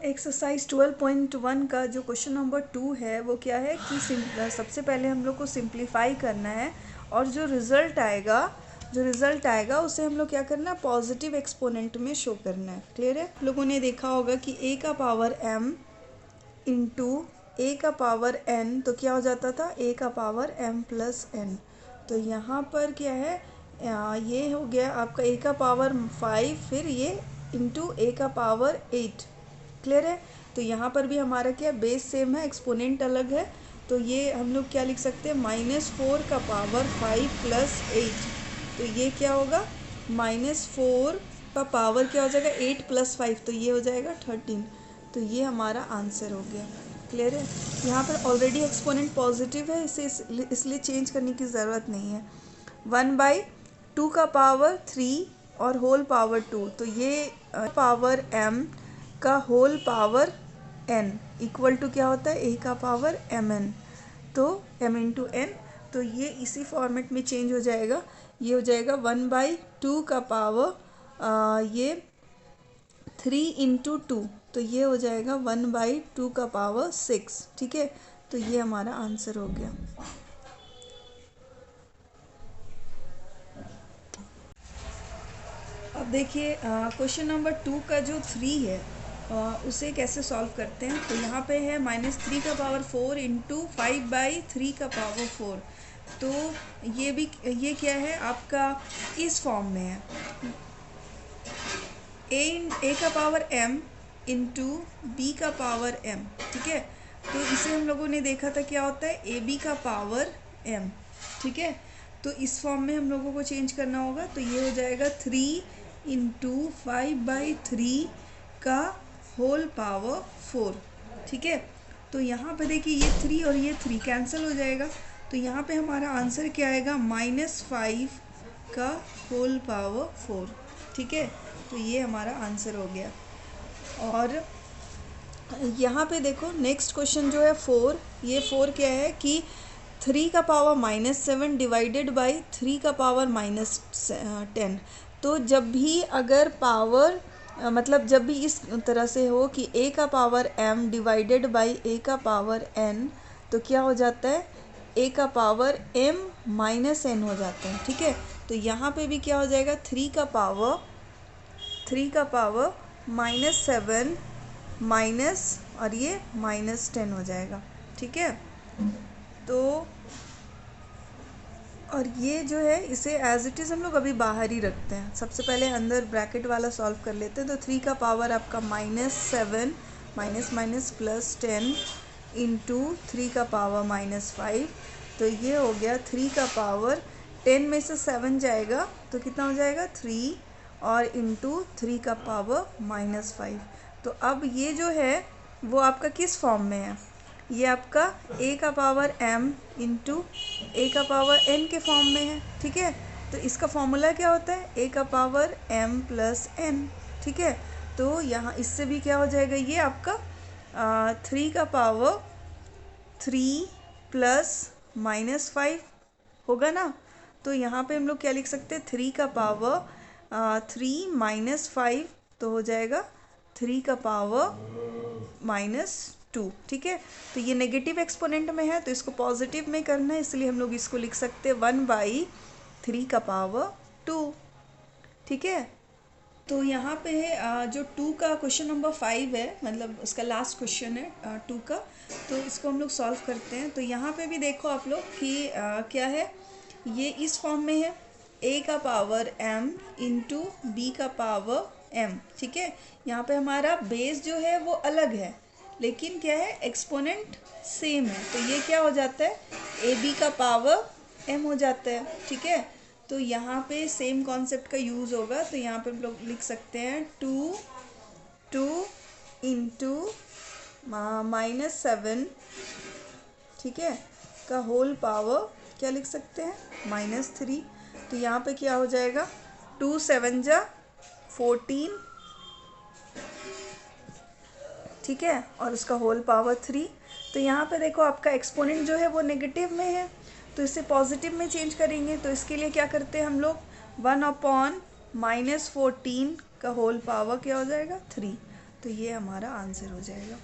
Exercise 12.1 का जो question number 2 है वो क्या है कि सबसे पहले हम लोग को सिंप्लीफाई करना है और जो रिज़ल्ट आएगा उसे हम लोग क्या करना है, पॉजिटिव एक्सपोनेंट में शो करना है। क्लियर है? लोगों ने देखा होगा कि a का पावर m इंटू a का पावर n तो क्या हो जाता था, a का पावर m प्लस n। तो यहाँ पर क्या है, ये हो गया आपका a का पावर 5, फिर ये इंटू a का पावर 8। क्लियर है? तो यहाँ पर भी हमारा क्या बेस सेम है, एक्सपोनेंट अलग है। तो ये हम लोग क्या लिख सकते हैं, -4 का पावर 5 प्लस 8। तो ये क्या होगा, -4 का पावर क्या हो जाएगा, 8 प्लस 5, तो ये हो जाएगा 13। तो ये हमारा आंसर हो गया। क्लियर है? यहाँ पर ऑलरेडी एक्सपोनेंट पॉजिटिव है, इसे इसलिए चेंज करने की ज़रूरत नहीं है। 1/2 का पावर 3 और होल पावर 2, तो ये पावर m का whole power n equal to क्या होता है, a का पावर mn। तो m इंटू n, तो ये इसी फॉर्मेट में चेंज हो जाएगा। ये हो जाएगा 1/2 का पावर ये 3 इंटू 2, तो ये हो जाएगा 1/2 का पावर 6। ठीक है? तो ये हमारा आंसर हो गया। अब देखिए क्वेश्चन नंबर 2 का जो 3 है उसे कैसे सॉल्व करते हैं। तो यहाँ पे है -3 का पावर 4 इंटू 5/3 का पावर 4। तो ये क्या है आपका, इस फॉर्म में है, a का पावर m इंटू b का पावर m। ठीक है? तो इसे हम लोगों ने देखा था क्या होता है, ab का पावर m। ठीक है? तो इस फॉर्म में हम लोगों को चेंज करना होगा। तो ये हो जाएगा 3 इंटू 5/3 का होल पावर 4। ठीक है? तो यहाँ पे देखिए ये 3 और ये 3 कैंसिल हो जाएगा। तो यहाँ पे हमारा आंसर क्या आएगा, -5 का होल पावर 4। ठीक है? तो ये हमारा आंसर हो गया। और यहाँ पे देखो नेक्स्ट क्वेश्चन जो है 4, ये 4 क्या है कि 3 का पावर -7 डिवाइडेड बाई 3 का पावर -10। तो जब भी अगर पावर मतलब जब भी इस तरह से हो कि a का power m divided by a का पावर n, तो क्या हो जाता है, a का पावर m माइनस n हो जाता है। ठीक है? तो यहाँ पे भी क्या हो जाएगा, 3 का पावर -7 माइनस और ये -10 हो जाएगा। ठीक है? तो और ये जो है इसे एज इट इज़ हम लोग अभी बाहर ही रखते हैं। सबसे पहले अंदर ब्रैकेट वाला सॉल्व कर लेते हैं। तो 3 का पावर आपका -7 माइनस प्लस 10 इंटू 3 का पावर -5। तो ये हो गया 3 का पावर 10 में से 7 जाएगा तो कितना हो जाएगा, 3 और इंटू 3 का पावर -5। तो अब ये जो है वो आपका किस फॉर्म में है, ये आपका a का पावर m इंटू a का पावर n के फॉर्म में है। ठीक है? तो इसका फॉर्मूला क्या होता है, a का पावर m प्लस n। ठीक है? तो यहाँ इससे भी क्या हो जाएगा, ये आपका 3 का पावर 3 प्लस -5 होगा ना। तो यहाँ पे हम लोग क्या लिख सकते हैं, 3 का पावर 3 -5, तो हो जाएगा 3 का पावर -2। ठीक है? तो ये नेगेटिव एक्सपोनेंट में है तो इसको पॉजिटिव में करना है, इसलिए हम लोग इसको लिख सकते हैं 1/3 का पावर 2। ठीक है? तो यहाँ पे है जो 2 का क्वेश्चन नंबर 5 है, मतलब उसका लास्ट क्वेश्चन है 2 का। तो इसको हम लोग सॉल्व करते हैं। तो यहाँ पे भी देखो आप लोग कि क्या है, ये इस फॉर्म में है, a का पावर m इंटू b का पावर m। ठीक है? यहाँ पे हमारा बेस जो है वो अलग है, लेकिन क्या है, एक्सपोनेंट सेम है। तो ये क्या हो जाता है, ab का पावर m हो जाता है। ठीक है? तो यहाँ पे सेम कॉन्सेप्ट का यूज़ होगा। तो यहाँ पे हम लोग लिख सकते हैं 2 इंटू -7, ठीक है, का होल पावर क्या लिख सकते हैं, -3। तो यहाँ पे क्या हो जाएगा, 2 7 जा 14। ठीक है? और उसका होल पावर 3। तो यहाँ पे देखो आपका एक्सपोनेंट जो है वो नेगेटिव में है, तो इसे पॉजिटिव में चेंज करेंगे। तो इसके लिए क्या करते हैं हम लोग, 1/-14 का होल पावर क्या हो जाएगा, 3। तो ये हमारा आंसर हो जाएगा।